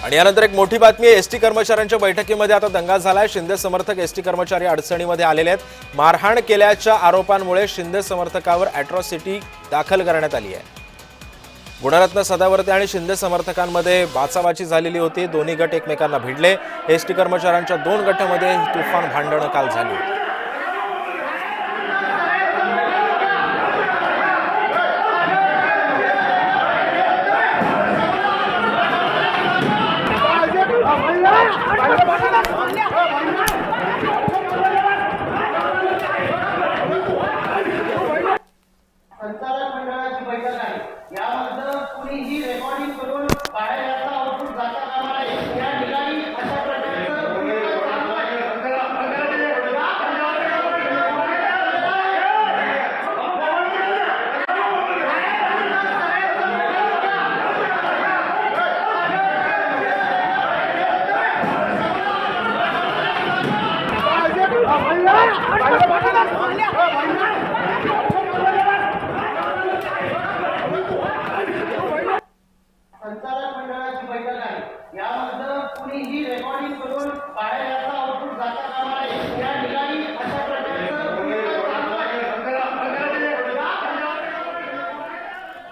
आणि यानंतर एक मोठी बातमी आहे। एसटी कर्मचाऱ्यांच्या बैठकीमध्ये आता दंगा झालाय। शिंदे समर्थक एसटी कर्मचारी अडचणीमध्ये आलेले आहेत। मारहाण केल्याच्या आरोपांमुळे शिंदे समर्थकावर अॅट्रॉसिटी दाखल करण्यात आली आहे। गुणरत्न सदावर्ते आणि शिंदे समर्थकांमध्ये बाचाबाची झालेली होती। दोन्ही गट एकमेकांना भिडले। एसटी कर्मचाऱ्यांच्या 2 गटांमध्ये तुफान भांडणं काल झाली होती। संचालक मंडळाची बैठक आहे। यामध्ये कुणीही रेकॉर्डिंग करून बाहेर याचा आउटपुट जाता कामा नये। या ठिकाणी अशा प्रकारचं चालू आहे।